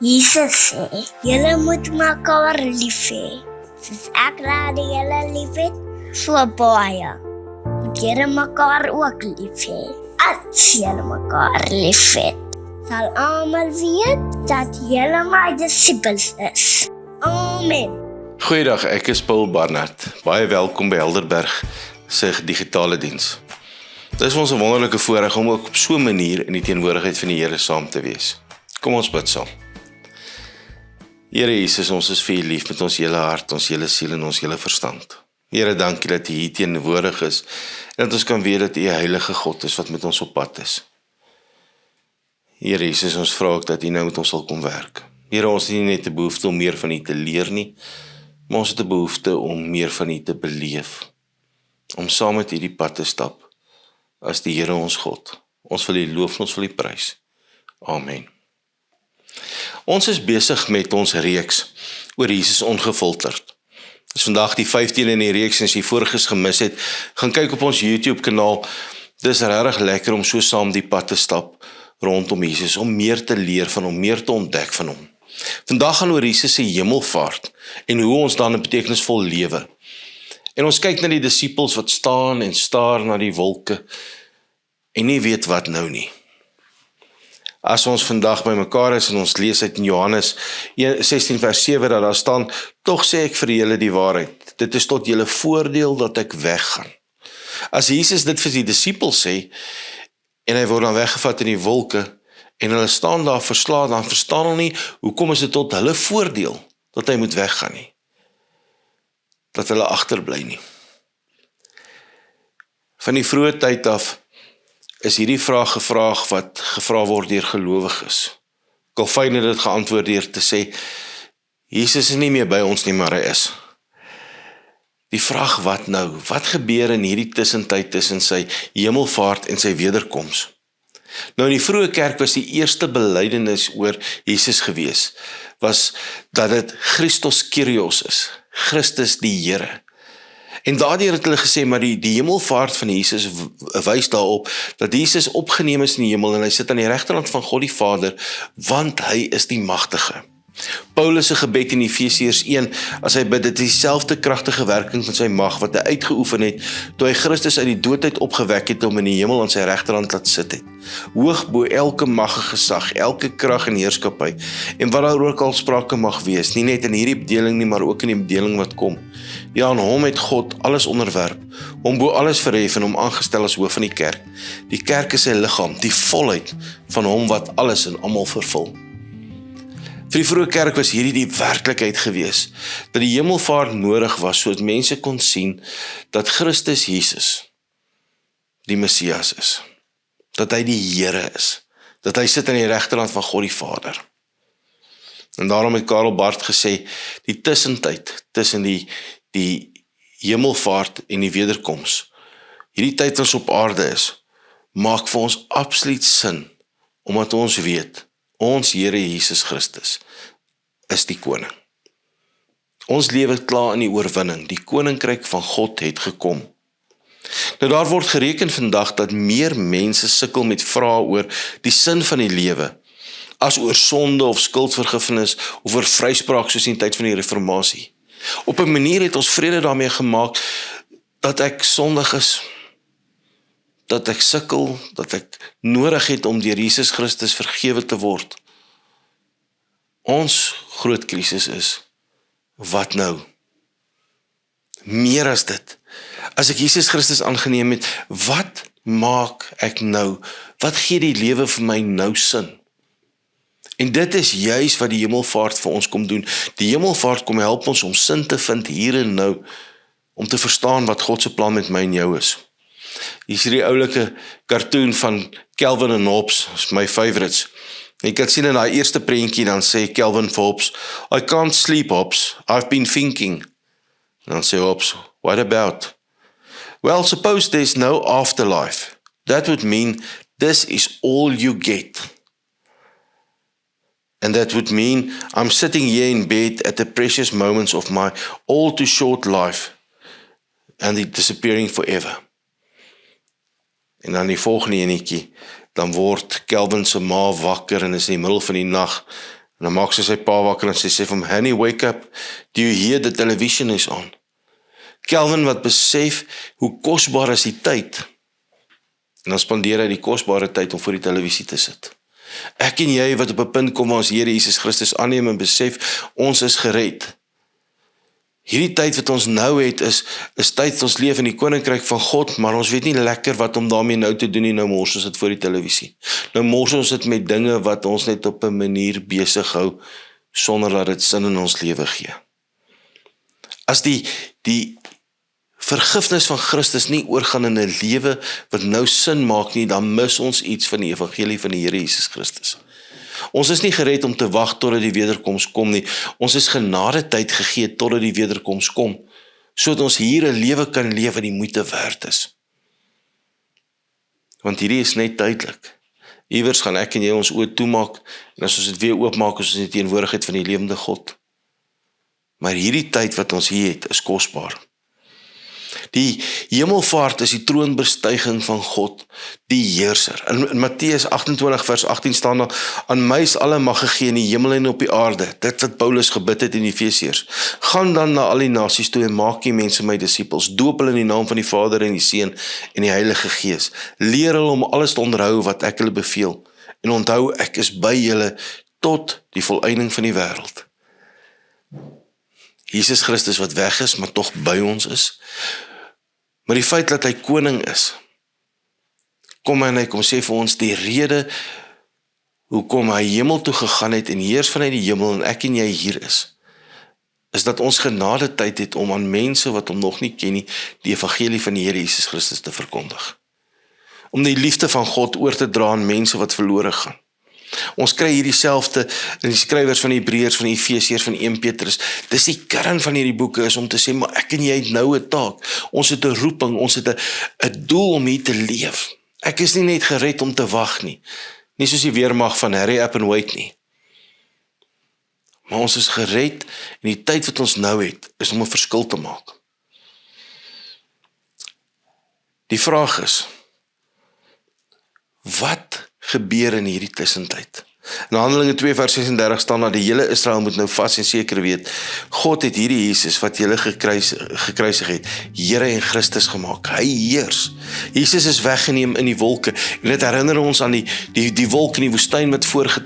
Jesus sê, julle moet mekaar lief hê. Soos ek die julle lief het, so baie. Moet julle mekaar ook lief hê. As julle mekaar lief het, sal almal weet dat julle my disippels is. Amen. Goeiedag, ek is Barnard. Baie welkom by Helderberg se digitale diens. Dit is ons 'n wonderlike voorreg om ook op so 'n manier in die teenwoordigheid van die Here saam te wees. Kom ons bid saam. Here Jesus, ons is vir U lief met ons hele hart, ons hele siel en ons hele verstand. Here, dankie dat U hier teenwoordig is en dat ons kan weet dat U 'n heilige God is wat met ons op pad is. Here Jesus, ons vra ook dat U nou met ons sal kom werk. Here, ons het nie net 'n behoefte om meer van U te leer nie, maar ons het 'n behoefte om meer van U te beleef, om saam met U die pad te stap as die Here ons God. Ons wil U loof en ons wil U prys. Amen. Ons is besig met ons reeks oor Jesus ongefilterd. Dit is vandag die 15de in die reeks en as jy voriges gemis het, gaan kyk op ons YouTube kanaal. Dit is regtig lekker om so saam die pad te stap rondom Jesus, om meer te leer van hom, meer te ontdek van hom. Vandag gaan oor Jesus se hemelvaart en hoe ons dan 'n betekenisvol lewe. En ons kyk na die disippels wat staan en staar na die wolke en nie weet wat nou nie. As ons vandag by mekaar is en ons lees uit in Johannes 16 vers 7 dat daar staan, tog sê ek vir julle die waarheid, dit is tot julle voordeel dat ek weggaan. As Jesus dit vir die disippels sê, en hy word dan weggevat in die wolke, en hulle staan daar verslae, dan verstaan hulle nie, hoekom is dit tot hulle voordeel dat hy moet weggaan nie, dat hulle agterbly nie. Van die vroeë tyd af, is hierdie vraag wat gevra word deur gelowiges. Calvin het dit geantwoord deur te sê, Jesus is nie meer by ons nie, maar hy is. Die vraag wat nou? Wat gebeur in hierdie tussentyd tussen sy hemelvaart en sy wederkoms? Nou in die vroeë kerk was die eerste belydenis oor Jesus gewees, was dat dit Christus Kyrios is, Christus die Here. En daardeur het hulle gesê, maar die hemelvaart van Jesus wys daarop, dat Jesus opgeneem is in die hemel en hy sit aan die regterhand van God die Vader, want hy is die magtige. Paulus se gebed in Efesiërs 1, as hy bid, dit is dieselfde kragtige werking van sy mag, wat hy uitgeoefen het, toe hy Christus uit die doodheid opgewek het, om in die hemel aan sy regterhand laat sit het. Hoog bo elke mag en gesag, elke krag en heerskappy, en wat daar ook al sprake mag wees, nie net in hierdie bedeling nie, maar ook in die bedeling wat kom. Ja, aan hom het God alles onderwerp, hom bo alles verhef en hom aangestel as hoof van die kerk. Die kerk is sy liggaam, die volheid van hom wat alles en almal vervul. Vir die vroeë kerk was hierdie die werklikheid gewees, dat die hemelvaart nodig was, sodat mense kon sien, dat Christus Jesus die Messias is, dat hy die Here is, dat hy sit aan die regterhand van God die Vader. En daarom het Karel Barth gesê, die tussentyd, tussen die hemelvaart en die wederkoms, hierdie tyd ons op aarde is, maak vir ons absoluut sin, omdat ons weet, ons Here Jesus Christus is die koning. Ons lewe klaar in die oorwinning, die koninkryk van God het gekom. Nou daar word gereken vandag dat meer mense sukkel met vrae oor die sin van die lewe, as oor sonde of skuldvergifnis, of oor vryspraak soos in die tyd van die reformatie. Op 'n manier het ons vrede daarmee gemaak, dat ek sondig is, dat ek sukkel, dat ek nodig het om deur Jesus Christus vergewe te word. Ons groot krisis is, wat nou? Meer as dit. As ek Jesus Christus aangeneem het, wat maak ek nou? Wat gee die lewe vir my nou sin? En dit is juis wat die hemelvaart vir ons kom doen. Die hemelvaart kom help ons om sin te vind hier en nou, om te verstaan wat God se plan met my en jou is. Hier is die oulike cartoon van Calvin en Hobbes, is my favorites. Jy kan sien in die eerste prentjie, dan sê Calvin vir Hobbes, I can't sleep, Hobbes, I've been thinking. En dan sê Hobbes, what about? Well, suppose there's no afterlife. That would mean this is all you get. And that would mean I'm sitting here in bed at the precious moments of my all too short life and it disappearing forever. En dan die volgende enetjie, dan word Calvin se ma wakker en is in die middel van die nag En dan maak sy pa wakker en sy sê vir hom, "Honey, wake up, do you hear the television is on?" Kelvin wat besef hoe kosbaar is die tyd, en dan spandeer hy die kosbare tyd om voor die televisie te sit. Ek en jy wat op 'n punt kom waar ons Here Jesus Christus aanneem en besef, ons is gered. Hierdie tyd wat ons nou het, is tyd wat ons leef in die koninkryk van God, maar ons weet nie lekker wat om daarmee nou te doen nie, nou mors ons dit voor die televisie. Nou mors ons dit met dinge wat ons net op 'n manier besig hou, sonder dat dit sin in ons lewe gee. As die vergifnis van Christus nie oorgaan in 'n lewe wat nou sin maak nie, dan mis ons iets van die evangelie van die Here Jesus Christus. Ons is nie gered om te wag totdat die wederkoms kom nie. Ons is genade tyd gegee totdat die wederkoms kom, sodat ons hier 'n lewe kan leef wat die moeite werd is. Want hierdie is net tydelik. Iewers gaan ek en jy ons oë toemaak, en as ons dit weer oopmaak, is ons in die teenwoordigheid van die lewende God. Maar hierdie tyd wat ons hier het, is kosbaar. Die hemelvaart is die troonbestuiging van God, die heerser. In Matteus 28 vers 18 staan daar, "Aan my is alle mag gegee in die hemel en op die aarde," dit wat Paulus gebid het in Efesiërs. "Gaan dan na al die nasies toe en maak die mense my disippels, doop hulle in die naam van die Vader en die Seun en die Heilige Gees. Leer hulle om alles te onderhou wat ek hulle beveel. En onthou, ek is by julle tot die volëinding van die wêreld." Jesus Christus wat weg is, maar tog by ons is. Maar die feit dat hy koning is, kom en hy kom sê vir ons die rede hoekom hy hemel toe gegaan het en heers vanuit die hemel en ek en jy hier is dat ons genade tyd het om aan mense wat hom nog nie ken nie, die evangelie van die Here Jesus Christus te verkondig. Om die liefde van God oor te dra aan mense wat verlore gaan. Ons kry hierdie selfde in die skrywers van die Hebreërs, van die Efesiërs, van 1 Petrus. Dis die kern van hierdie boeke is om te sê, maar ek en jy het nou 'n taak. Ons het 'n roeping, ons het 'n doel om hier te leef. Ek is nie net gered om te wag nie. Nie soos die weermag van hurry up and wait nie. Maar ons is gered en die tyd wat ons nou het, is om 'n verskil te maak. Die vraag is, wat gebeur in hierdie tussentyd? In Handelinge 2 vers 36 staan dat die hele Israel moet nou vas en seker weet, God het hierdie Jesus wat julle gekruisig het, Here en Christus gemaak. Hy heers. Jesus is weggeneem in die wolke en dit herinner ons aan die wolk in die woestyn wat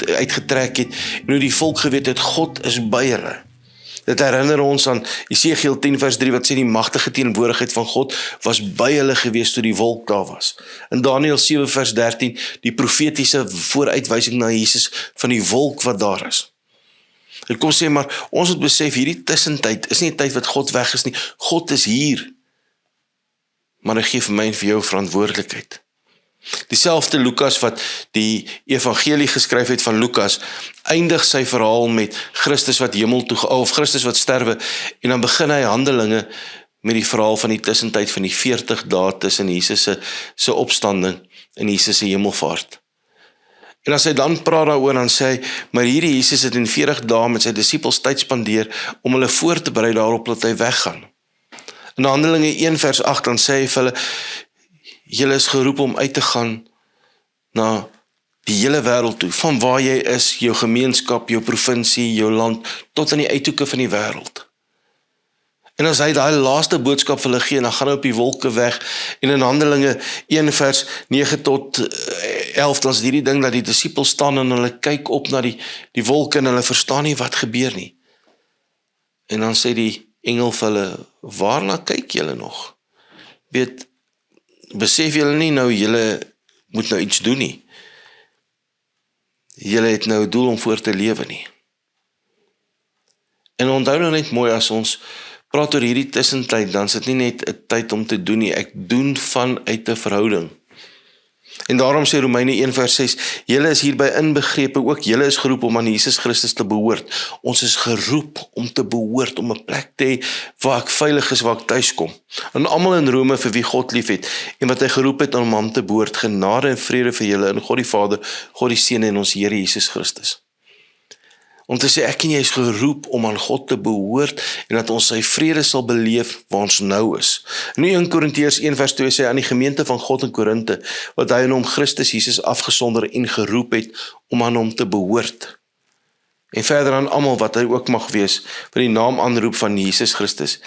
uitgetrek het en hoe die volk geweet het, God is by hulle. Dit herinner ons aan Esegiel 10 vers 3 wat sê die magtige teenwoordigheid van God was by hulle gewees toe die wolk daar was. In Daniël 7 vers 13 die profetiese vooruitwysing na Jesus van die wolk wat daar is. Dit kom sê maar ons moet besef hierdie tussentyd is nie 'n tyd wat God weg is nie. God is hier. Maar hy gee vir my en vir jou verantwoordelikheid. Dieselfde Lukas wat die evangelie geskryf het van Lukas, eindig sy verhaal met Christus wat hemel toe of Christus wat sterwe en dan begin hy Handelinge met die verhaal van die tussentyd van die 40 dae tussen Jesus se opstanding en Jesus se hemelvaart. En as hy dan praat daaroor, dan sê hy, maar hierdie Jesus het in 40 dae met sy disippels tyd spandeer om hulle voor te berei daarop dat hy weggaan. In Handelinge 1 vers 8 dan sê hy vir hulle, julle is geroep om uit te gaan na die hele wêreld toe, van waar jy is, jou gemeenskap, jou provinsie, jou land, tot aan die uithoeke van die wêreld. En as hy daai laaste boodskap vir hulle gee, dan gaan hy op die wolke weg, en in Handelinge 1 vers 9 tot 11, dan is hierdie ding dat die disippels staan en hulle kyk op na die wolke en hulle verstaan nie wat gebeur nie. En dan sê die engel vir hulle, waarna kyk julle nog? Besef julle nie nou, julle moet nou iets doen nie. Julle het nou 'n doel om voor te lewe nie. En onthou nou net mooi, as ons praat oor hierdie tussentyd, dan is dit nie net 'n tyd om te doen nie, ek doen vanuit 'n verhouding. En daarom sê Romeine 1 vers 6, julle is hierby inbegrepe, ook julle is geroep om aan Jesus Christus te behoort. Ons is geroep om te behoort, om 'n plek te hê waar ek veilig is, waar ek tuis kom. En almal in Rome vir wie God lief het, en wat hy geroep het om hom te behoort, genade en vrede vir julle in God die Vader, God die Seun en ons Here Jesus Christus. Om te sê, ek en jy is geroep om aan God te behoort en dat ons sy vrede sal beleef waar ons nou is. Nu in Korintiërs 1 vers 2 sê aan die gemeente van God in Korinte, wat hy in hom Christus Jesus afgesonder en geroep het om aan hom te behoort. En verder aan almal wat hy ook mag wees, vir die naam aanroep van Jesus Christus,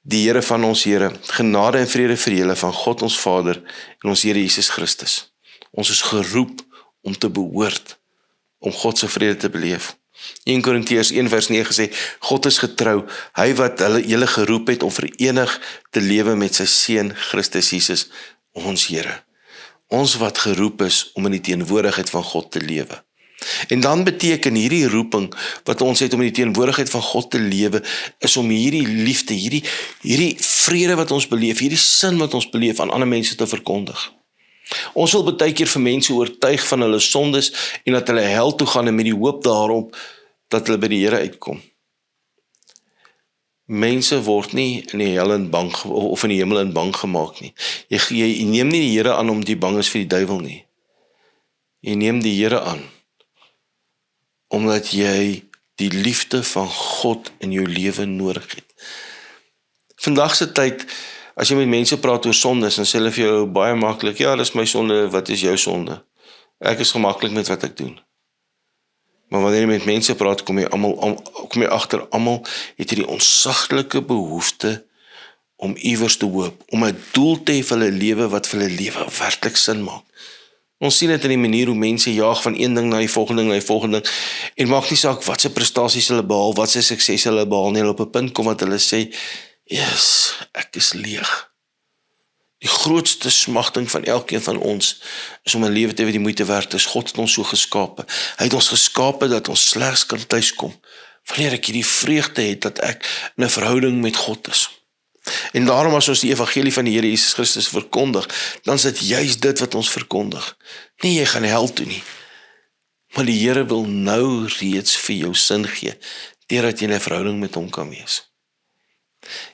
die Here van ons Here, genade en vrede vir julle van God ons Vader en ons Here Jesus Christus. Ons is geroep om te behoort, om God se vrede te beleef. 1 Korintiërs 1 vers 9 sê, God is getrou, hy wat julle geroep het om verenig te lewe met sy Seun Christus Jesus, ons Here. Ons wat geroep is om in die teenwoordigheid van God te lewe. En dan beteken hierdie roeping wat ons het om in die teenwoordigheid van God te lewe, is om hierdie liefde, hierdie vrede wat ons beleef, hierdie sin wat ons beleef aan ander mense te verkondig. Ons wil baie keer vir mense oortuig van hulle sondes en dat hulle hel toe gaan en met die hoop daarop dat hulle by die Here uitkom. Mense word nie in die hel in bang of in die hemel in bang gemaak nie. Jy neem nie die Here aan om die bang is vir die duiwel nie. Jy neem die Here aan omdat jy die liefde van God in jou lewe nodig het. Vandag se tyd, as jy met mense praat oor sondes, dan sê hulle vir jou baie maklik, ja, dis my sonde, wat is jou sonde? Ek is gemaklik met wat ek doen. Maar wanneer jy met mense praat, kom jy agter, almal het hierdie onsaglike behoefte om iewers te hoop, om 'n doel te hê vir hulle lewe wat vir hulle lewe werklik sin maak. Ons sien dit in die manier hoe mense jaag van een ding na die volgende ding, en maak nie saak wat se prestasies hulle behaal, wat se sukses hulle behaal nie, hulle op 'n punt kom wat hulle sê, yes, ek is leeg. Die grootste smagting van elkeen van ons is om 'n lewe te hê wat die moeite werd is. God het ons so geskape. Hy het ons geskape dat ons slegs kan tuiskom wanneer ek hierdie vreugde het dat ek in 'n verhouding met God is. En daarom as ons die evangelie van die Here Jesus Christus verkondig, dan is dit juist dit wat ons verkondig. Nie jy gaan hel toe nie, maar die Here wil nou reeds vir jou sin gee, deurdat jy in 'n verhouding met hom kan wees.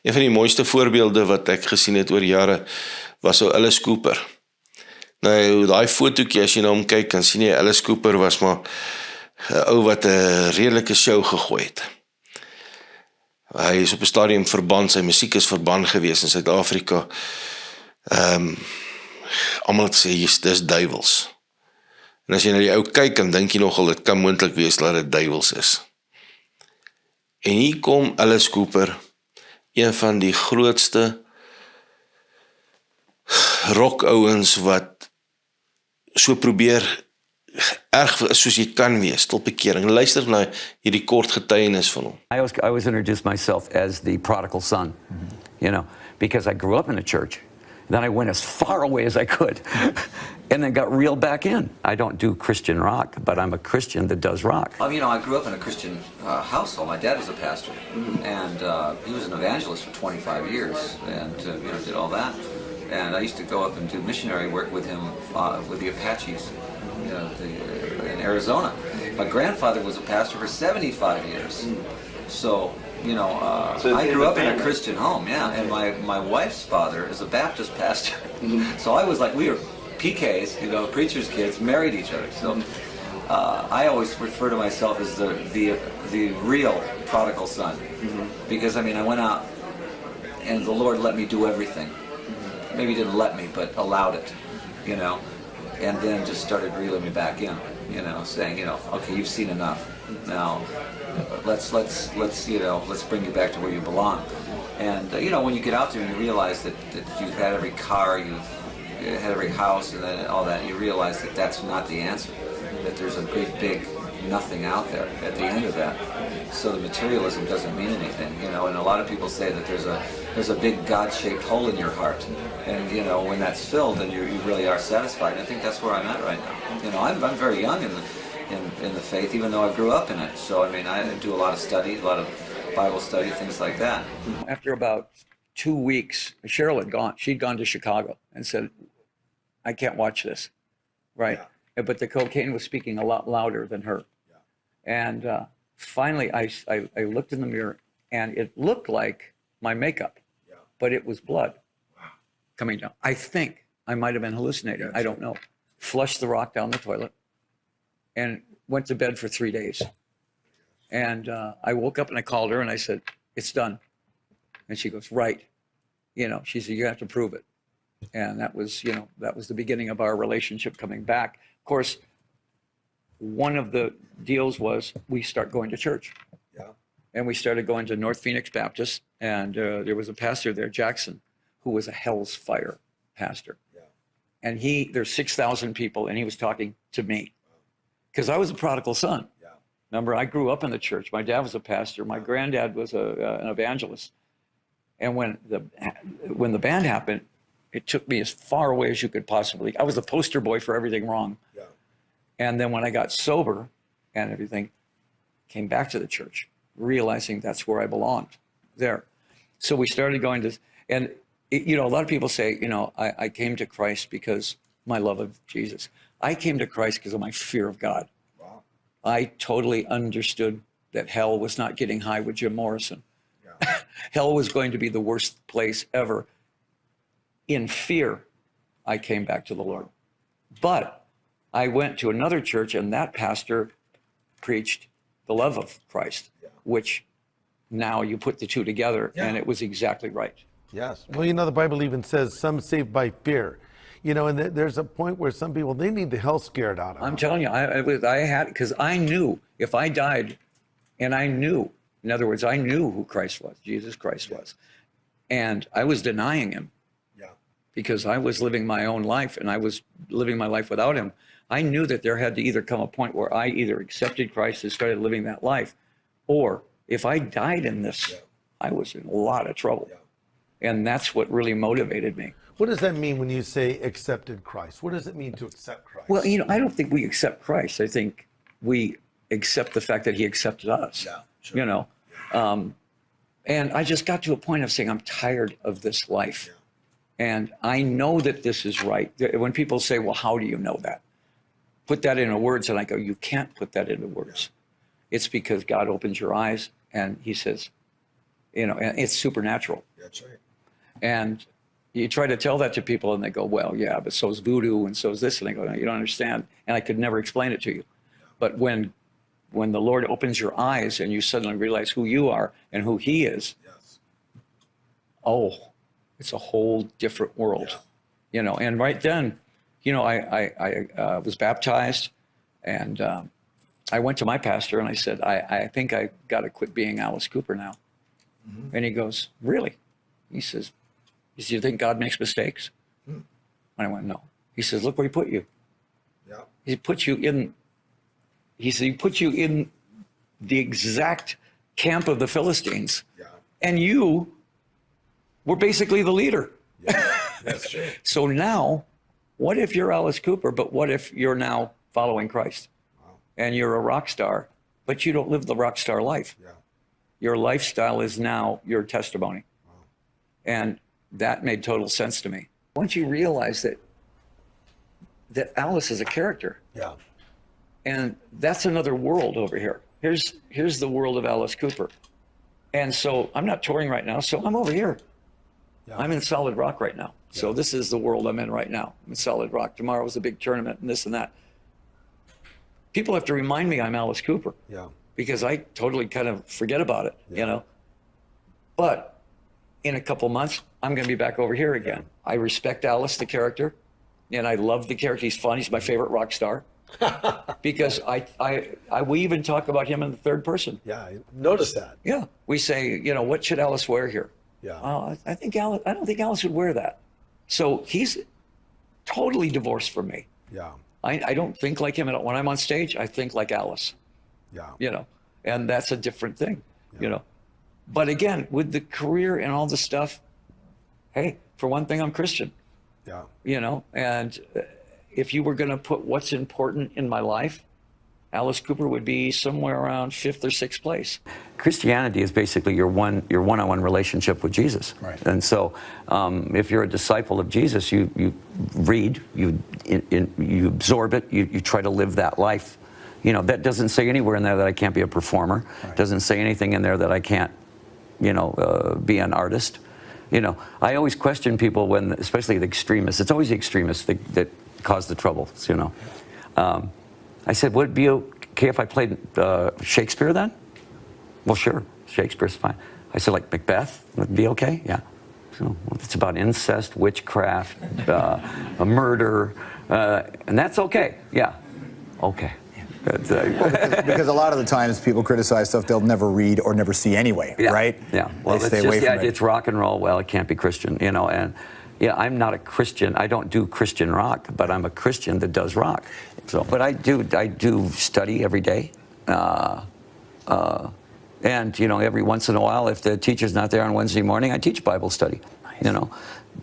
Een van die mooiste voorbeelde wat ek gesien het oor jare, was ou Alice Cooper. Nou, daai fotootjie, as jy na hom kyk, kan sien jy, Alice Cooper was maar 'n ou wat 'n redelike show gegooi het. Hy is op 'n stadium verban, sy musiek is verban gewees in Suid-Afrika. Almal het sê, dis duiwels. En as jy na die ou kyk, dan dink jy nogal, dit kan moontlik wees dat dit duiwels is. En hier kom Alice Cooper, een van die grootste rockouens wat so probeer erg soos jy kan wees tot bekering. Luister na hierdie kort getuienis van hom. I always introduce myself as the prodigal son, because I grew up in a church. Then I went as far away as I could and then got reeled back in. I don't do Christian rock, but I'm a Christian that does rock. I grew up in a Christian household. My dad was a pastor, and he was an evangelist for 25 years, and did all that. And I used to go up and do missionary work with him with the Apaches in Arizona. My grandfather was a pastor for 75 years. So I grew up in a Christian home, and my wife's father is a Baptist pastor. So I was like, we were PKs, preacher's kids, married each other. So I always refer to myself as the real prodigal son, because I went out and the Lord let me do everything. Maybe he didn't let me, but allowed it, and then just started reeling me back in, saying, okay, you've seen enough. Now let's bring you back to where you belong. And when you get out there and you realize that you've had every car, you've had every house, and then all that, you realize that that's not the answer. That there's a great big nothing out there at the end of that. So the materialism doesn't mean anything, and a lot of people say that there's a big God-shaped hole in your heart, and when that's filled, then you really are satisfied. And I think that's where I'm at right now. I'm very young in the faith, even though I grew up in it. So I do a lot of study, a lot of Bible study, things like that. After about 2 weeks, Cheryl had gone. She'd gone to Chicago and said, I can't watch this. Right. Yeah. But the cocaine was speaking a lot louder than her. Yeah. And finally, I looked in the mirror, and it looked like my makeup, but it was blood coming down. I think I might have been hallucinating. I don't know. Flushed the rock down the toilet and went to bed for 3 days. And I woke up and I called her and I said, it's done. And she goes, right. She said, you have to prove it. And that was the beginning of our relationship coming back. Of course, one of the deals was we start going to church. Yeah. And we started going to North Phoenix Baptist, and there was a pastor there, Jackson, who was a Hell's Fire pastor. Yeah. And there's 6,000 people, and he was talking to me because I was a prodigal son. Yeah. Remember, I grew up in the church. My dad was a pastor. My granddad was an evangelist. And when the band happened, it took me as far away as you could possibly. I was the poster boy for everything wrong. Yeah. And then when I got sober and everything, came back to the church, realizing that's where I belonged there. So we started going to, and a lot of people say, I came to Christ because my love of Jesus. I came to Christ because of my fear of God. Wow. I totally understood that hell was not getting high with Jim Morrison. Yeah. Hell was going to be the worst place ever. In fear, I came back to the Lord. But I went to another church, and that pastor preached the love of Christ, which now you put the two together, and it was exactly right. Yes. Well, the Bible even says some saved by fear. And there's a point where some people, they need the hell scared out of them. I'm telling you, I had, because I knew if I died, and I knew, in other words, I knew who Christ was, Jesus Christ was, and I was denying him. Because I was living my own life and I was living my life without him. I knew that there had to either come a point where I either accepted Christ and started living that life, or if I died in this, I was in a lot of trouble. And that's what really motivated me. What does that mean when you say accepted Christ? What does it mean to accept Christ? Well, I don't think we accept Christ. I think we accept the fact that he accepted us. Yeah, sure. And I just got to a point of saying, I'm tired of this life. And I know that this is right. When people say, well, how do you know that? Put that into words. And I go, you can't put that into words. It's because God opens your eyes and he says, and it's supernatural. That's right. And you try to tell that to people and they go, well, yeah, but so is voodoo and so is this. And I go, no, you don't understand. And I could never explain it to you. But when the Lord opens your eyes and you suddenly realize who you are and who he is, it's a whole different world, and right then, I was baptized, and I went to my pastor and I said, I think I got to quit being Alice Cooper now. Mm-hmm. And he goes, really? He says, do you think God makes mistakes? And I went, no. He says, look where he put you. Yeah. He put you in the exact camp of the Philistines. Yeah. And you were basically the leader. Yeah, that's true. So now, what if you're Alice Cooper, but what if you're now following Christ? Wow. And you're a rock star, but you don't live the rock star life. Yeah. Your lifestyle is now your testimony. Wow. And that made total sense to me. Once you realize that Alice is a character, Yeah. and that's another world over here. Here's the world of Alice Cooper. And so I'm not touring right now, so I'm over here. Yeah. I'm in Solid Rock right now. So this is the world I'm in right now. I'm in Solid Rock. Tomorrow is a big tournament and this and that. People have to remind me I'm Alice Cooper. Yeah. Because I totally kind of forget about it, But in a couple months, I'm going to be back over here again. I respect Alice, the character, and I love the character. He's fun. He's my favorite rock star. Because we even talk about him in the third person. Yeah, I noticed that. Yeah. We say, what should Alice wear here? Yeah. I don't think Alice would wear that. So he's totally divorced from me. Yeah. I don't think like him. When I'm on stage, I think like Alice. Yeah. And that's a different thing, But again, with the career and all the stuff, hey, for one thing, I'm Christian. Yeah. And if you were going to put what's important in my life, Alice Cooper would be somewhere around 5th or 6th place. Christianity is basically your one-on-one relationship with Jesus. Right. And so if you're a disciple of Jesus, you read, you absorb it, you try to live that life. That doesn't say anywhere in there that I can't be a performer. Right. Doesn't say anything in there that I can't, be an artist. I always question people especially the extremists. It's always the extremists that cause the troubles, I said, would it be okay if I played Shakespeare then? Well, sure, Shakespeare's fine. I said, like Macbeth, would it be okay? Yeah. So it's about incest, witchcraft, a murder, and that's okay. Yeah, okay. Because a lot of the times people criticize stuff they'll never read or never see anyway, right? Yeah. Well, they stay away from it. It's rock and roll. Well, it can't be Christian, and yeah, I'm not a Christian. I don't do Christian rock, but I'm a Christian that does rock. So, but I do study every day. And, every once in a while, if the teacher's not there on Wednesday morning, I teach Bible study,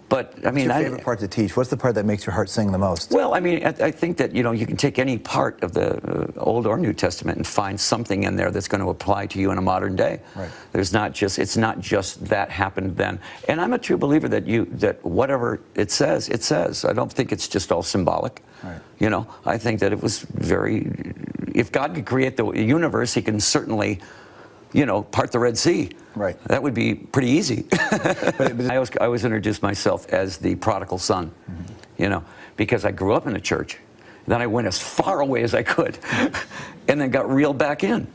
But, I mean, What's your favorite part to teach? What's the part that makes your heart sing the most? Well, I mean, I think that, you can take any part of the Old or New Testament and find something in there that's going to apply to you in a modern day. Right. It's not just that happened then. And I'm a true believer that whatever it says, it says. I don't think it's just all symbolic. Right. I think that it was if God could create the universe, he can certainly part the Red Sea. Right. That would be pretty easy. I always introduce myself as the prodigal son, because I grew up in a church. Then I went as far away as I could and then got reeled back in.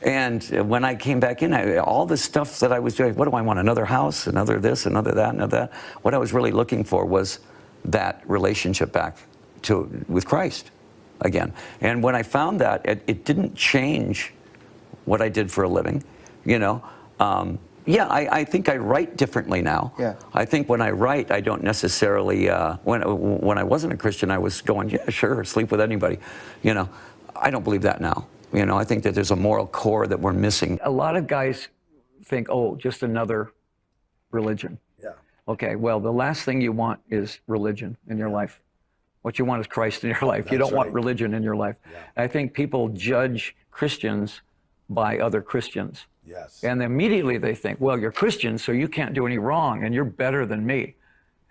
And when I came back in, all the stuff that I was doing, what do I want? Another house, another this, another that, another that. What I was really looking for was that relationship back with Christ again. And when I found that, it didn't change what I did for a living, I think I write differently now. Yeah. I think when I write, I don't necessarily, when I wasn't a Christian, I was going, yeah, sure, sleep with anybody. I don't believe that now. I think that there's a moral core that we're missing. A lot of guys think, oh, just another religion. Yeah. Okay, well, the last thing you want is religion in your life. What you want is Christ in your life. You don't want religion in your life. Yeah. I think people judge Christians by other Christians. Yes. And immediately they think, well, you're Christian, so you can't do any wrong, and you're better than me.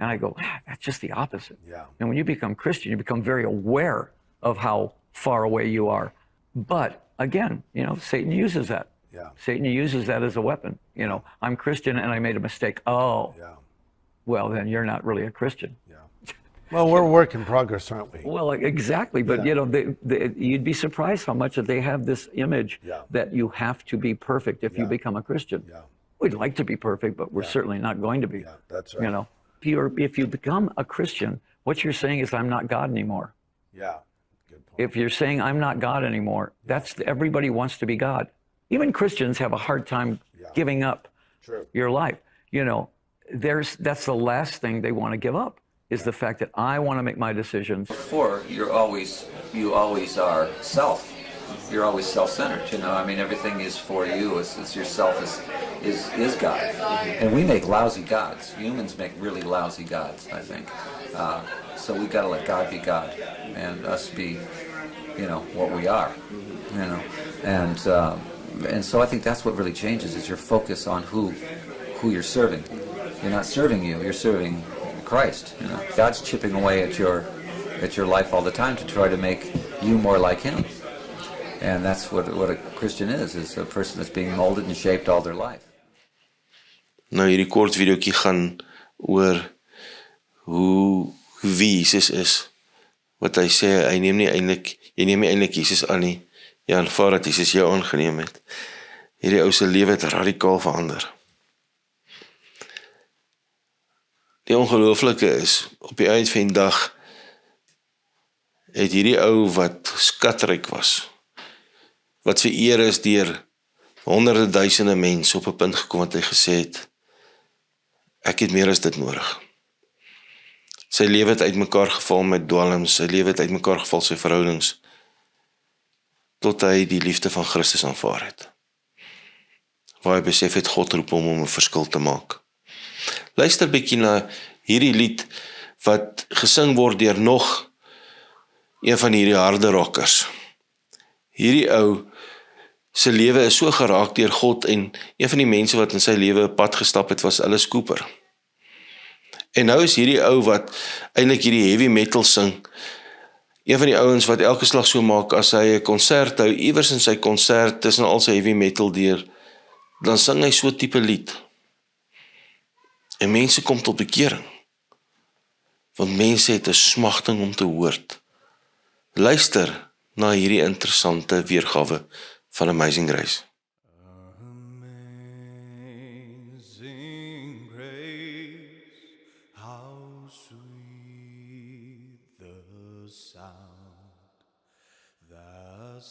And I go, that's just the opposite. Yeah. And when you become Christian, you become very aware of how far away you are. But again, Satan uses that. Yeah. Satan uses that as a weapon. I'm Christian and I made a mistake. Oh, yeah. Well, then you're not really a Christian. Yeah. Well, we're a work in progress, aren't we? Well, exactly. But, you'd be surprised how much that they have this image that you have to be perfect if you become a Christian. Yeah. We'd like to be perfect, but we're certainly not going to be. Yeah, that's right. If you become a Christian, what you're saying is, I'm not God anymore. Yeah. Good point. If you're saying, I'm not God anymore, everybody wants to be God. Even Christians have a hard time giving up your life. That's the last thing they want to give up. Is the fact that I want to make my decisions. Before, you always are self. You're always self-centered. I mean, everything is for you. It's yourself is God. And we make lousy gods. Humans make really lousy gods, I think. So we got to let God be God, and us be, what we are. And so I think that's what really changes is your focus on who you're serving. You're not serving you. You're serving Christ. God's chipping away at your life all the time to try to make you more like him. And that's what a Christian is a person that's being molded and shaped all their life. Nou, hierdie kort videoetjie gaan oor wie Jesus is. Wat hy sê, jy neem nie eintlik Jesus aan nie. Jy aanvaar dat Jesus jou aangeneem het. Hierdie ou se lewe het radikaal verander. Die ongelooflike is, op die eind van die dag, het hierdie ou wat skatryk was, wat vereer is deur honderde duisende mense op 'n punt gekom wat hy gesê het, ek het meer as dit nodig. Sy lewe het uitmekaar geval met dwalms, sy lewe het uitmekaar geval sy verhoudings, tot hy die liefde van Christus aanvaar het. Waar hy besef het, God roep hom om 'n verskil te maak. Luister bietjie na hierdie lied wat gesing word deur nog een van hierdie harde rockers. Hierdie ou se lewe is so geraak deur God en een van die mense wat in sy lewe 'n pad gestap het was Alice Cooper. En nou is hierdie ou wat eintlik hierdie heavy metal sing, een van die ouens wat elke slag so maak as hy 'n konsert hou, iewers in sy konsert tussen al sy heavy metal deur, dan sing hy so tipe lied. En mense kom tot bekering. Want mense het 'n smagting om te hoor. Luister na hierdie interessante weergawe van Amazing Grace. Amazing grace, how sweet the sound that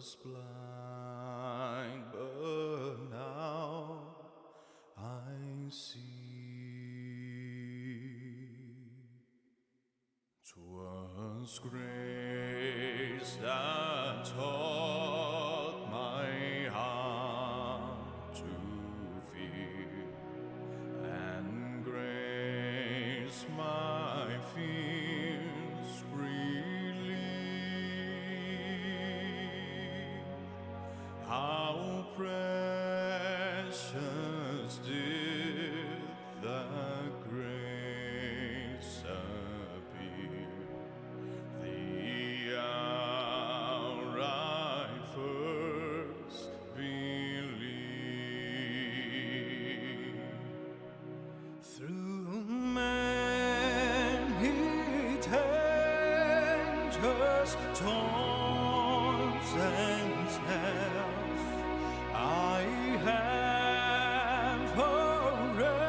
was blind, but now I see. 'Twas grace that taught my heart to fear, and grace my fears relieved. How precious did that grace appear, the hour I first believed. Through many dangers, taunts and snares, I have already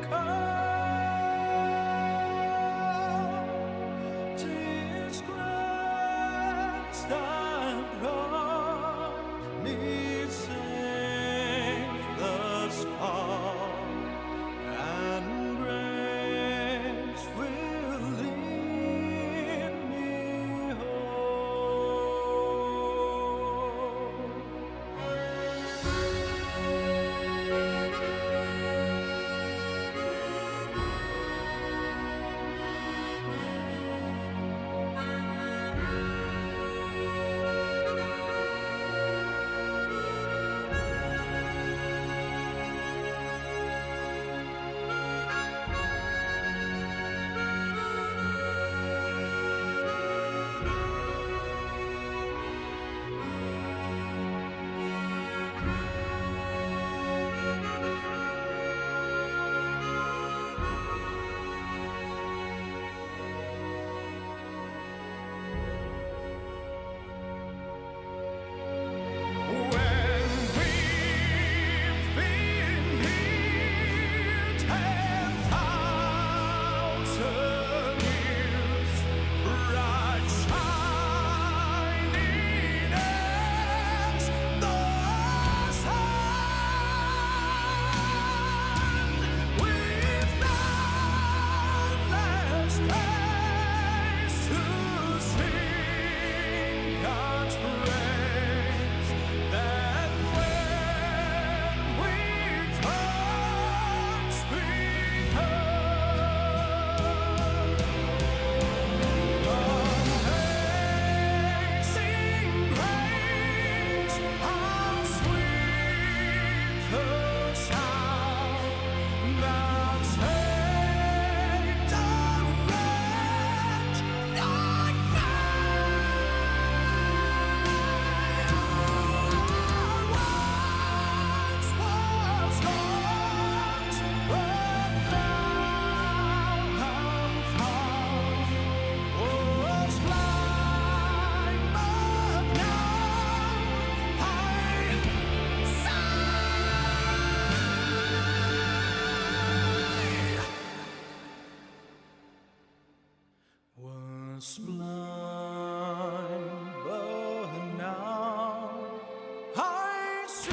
come. 'Tis grace that brought me safe thus far, and grace will lead me was blind, but now I see.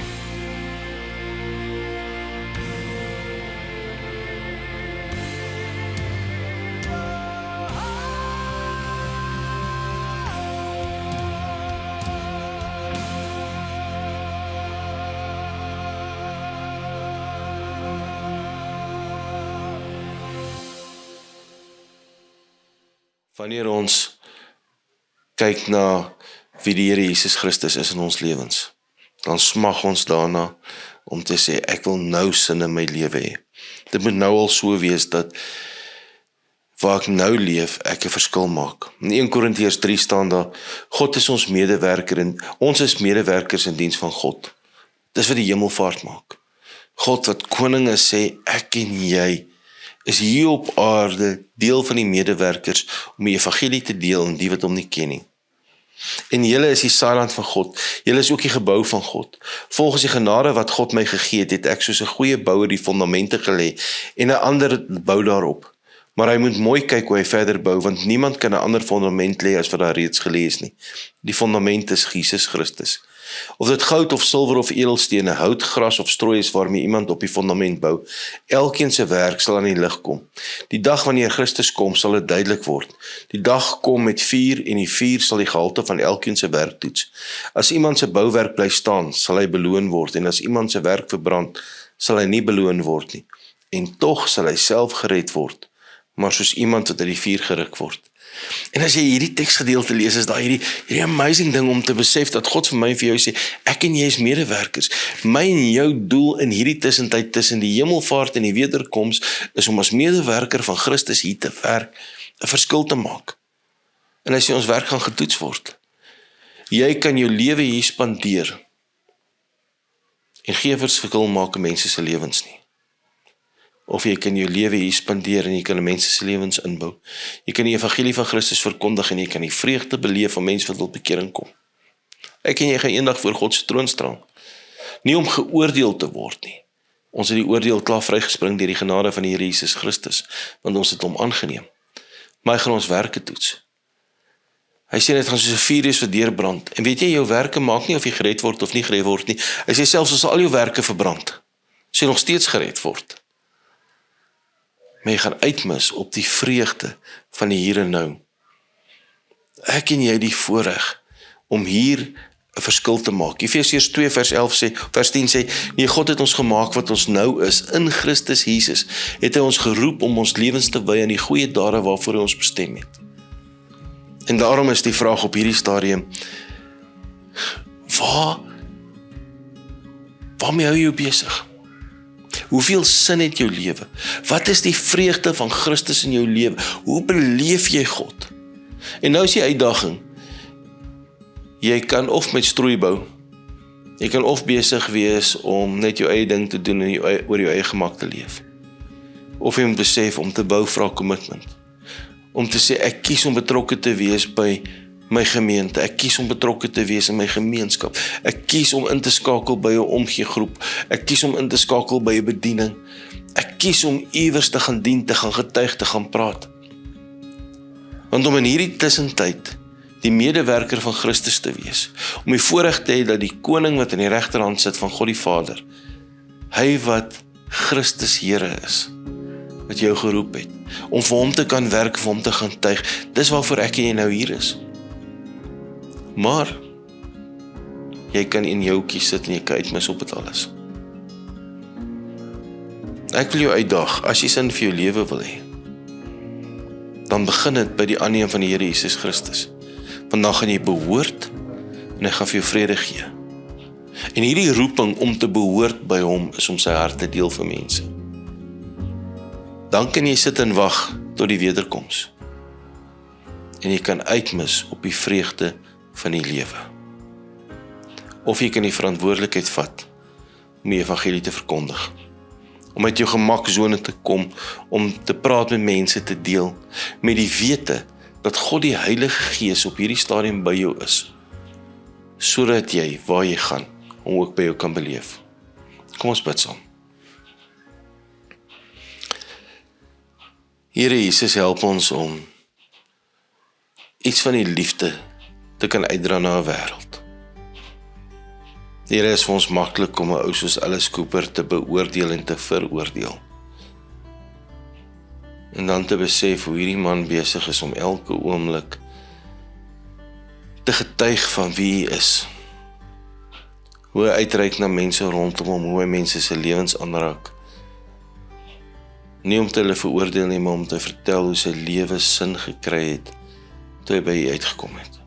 Wanneer ons kyk na wie die Here Jesus Christus is in ons lewens, dan smag ons daarna om te sê, ek wil nou sin in my lewe hê. Dit moet nou al so wees dat waar ek nou leef, ek 'n verskil maak. In 1 Korintiërs 3 staan daar, God is ons medewerker en ons is medewerkers in diens van God. Dis wat die hemelvaart maak. God wat koninge sê, ek en jy is hier op aarde deel van die medewerkers om die evangelie te deel en die wat hom nie ken nie. En julle is die saailand van God, julle is ook die gebou van God. Volgens die genade wat God my gegee het, het ek soos 'n goeie bouer die fondamente gelê en 'n ander bou daarop. Maar hy moet mooi kyk hoe hy verder bou, want niemand kan 'n ander fondament lê as wat daar reeds gelê is nie. Die fondament is Jesus Christus. Of dit goud of silwer of edelstene, hout, gras of strooi is waarmee iemand op die fondament bou, elkeen se werk sal aan die lig kom. Die dag wanneer Christus kom, sal dit duidelik word. Die dag kom met vuur en die vuur sal die gehalte van elkeen se werk toets. As iemand se bouwerk bly staan, sal hy beloon word, en as iemand se werk verbrand, sal hy nie beloon word nie. En tog sal hy self gered word, maar soos iemand wat uit die vuur geruk word. En as jy hierdie teksgedeelte lees, is daar hierdie amazing ding om te besef dat God vir my en vir jou sê, ek en jy is medewerkers. My en jou doel in hierdie tussentyd tussen die hemelvaart en die wederkoms is om as medewerker van Christus hier te werk, 'n verskil te maak. En as jy ons werk gaan getoets word, jy kan jou lewe hier spandeer en geen verskil maak in mense se lewens nie. Of jy kan jou lewe hier spandeer en jy kan mense se lewens inbou. Jy kan die evangelie van Christus verkondig en jy kan die vreugde beleef van mense wat wil bekering kom. Ek en jy gaan eendag voor God se troon staan. Nie om geoordeel te word nie. Ons het die oordeel klaar vrygespring deur die genade van die Here Jesus Christus, want ons het hom aangeneem. Maar hy gaan ons werke toets. Hy sê dit gaan soos 'n vuur wees wat deurbrand. En weet jy, jou werke maak nie of jy gered word of nie gered word nie. Hy sê selfs as al jou werke verbrand, sê nog steeds gered word. Maar jy gaan uitmis op die vreugde van die hier en nou. Ek en jy die voorreg om hier 'n verskil te maak. Efesiërs 2 vers 10 sê, nee, God het ons gemaak wat ons nou is, in Christus Jesus, het hy ons geroep om ons lewens te wy aan die goeie dade waarvoor hy ons bestem het. En daarom is die vraag op hierdie stadium, waarmee hou jy jou besig? Hoeveel sin het jou lewe? Wat is die vreugde van Christus in jou lewe? Hoe beleef jy God? En nou is die uitdaging, jy kan of met strooi bou, jy kan of besig wees om net jou eie ding te doen en oor jou eie gemak te leef. Of jy moet besef om te bou vra commitment. Om te sê, ek kies om betrokke te wees by my gemeente, ek kies om betrokke te wees in my gemeenskap, ek kies om in te skakel by 'n omgeegroep, ek kies om in te skakel by 'n bediening, ek kies om iewers te gaan dien, te gaan getuig, te gaan praat. Want om in hierdie tussentyd die medewerker van Christus te wees, om die voorreg te hê dat die koning wat in die regterhand sit van God die Vader, hy wat Christus Here is, wat jou geroep het, om vir hom te kan werk, vir hom te gaan tuig, dis waarvoor ek en jy nou hier is. Maar, jy kan in jou kies sit en jy kan uitmis op dit alles. Ek wil jou uitdaag, as jy sin vir jou lewe wil hê, dan begin dit by die aanneem van die Here Jesus Christus. Want dan gaan jy behoort en hy gaan vir jou vrede gee. En hierdie roeping om te behoort by hom is om sy hart te deel vir mense. Dan kan jy sit en wag tot die wederkoms. En jy kan uitmis op die vreugde van die lewe. Of jy kan die verantwoordelikheid vat om die evangelie te verkondig. Om uit jou gemakzone te kom, om te praat met mense, te deel, met die wete dat God die Heilige Gees op hierdie stadium by jou is, sodat jy, waar jy gaan, om ook by jou kan beleef. Kom ons bid saam. Here Jesus, help ons om iets van die liefde te kan uitdra na 'n wêreld. Here, is vir ons maklik om 'n ou soos Alice Cooper te beoordeel en te veroordeel. En dan te besef hoe hierdie man besig is om elke oomblik te getuig van wie hy is. Hoe hy uitreik na mense rondom hom, hoe hy mense se lewens aanraak. Nie om te hulle veroordeel nie, maar om te vertel hoe sy lewe sin gekry het, toe hy by U uitgekom het.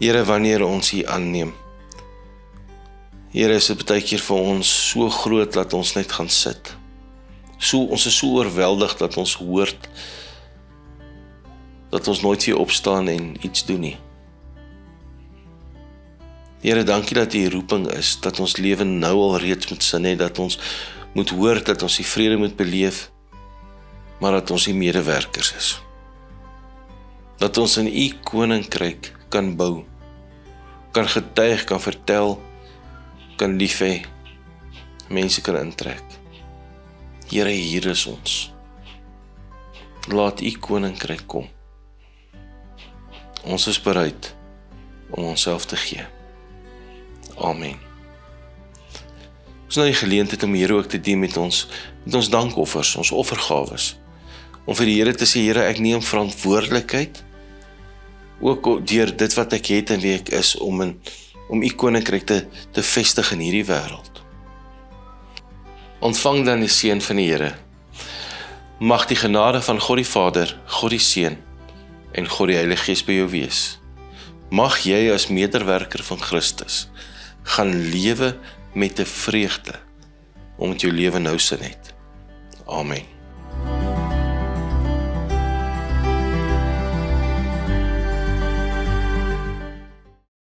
Here, wanneer ons U aanneem, Here, is dit baie keer vir ons so groot dat ons net gaan sit. Ons is so oorweldig dat ons hoort dat ons nooit weer opstaan en iets doen nie. Here, dankie dat die roeping is, dat ons lewe nou al reeds moet sin hê, dat ons moet hoor, dat ons die vrede moet beleef, maar dat ons die medewerkers is. Dat ons in U koninkryk kan bou, kan getuig, kan vertel, kan lief hê, mense kan intrek. Here, hier is ons. Laat U koninkryk kom. Ons is bereid om onsself te gee. Amen. Ons nou die geleentheid om Here ook te dien met ons dankoffers, ons offergawes. Om vir die Here te sê, Here, ek neem verantwoordelikheid, ook deur dit wat ek het en wie ek is, om U koninkryk te vestig in hierdie wêreld. Ontvang dan die seën van die Here. Mag die genade van God die Vader, God die Seun en God die Heilige Gees by jou wees. Mag jy as medewerker van Christus gaan lewe met 'n vreugde, omdat jou lewe nou sin het. Amen.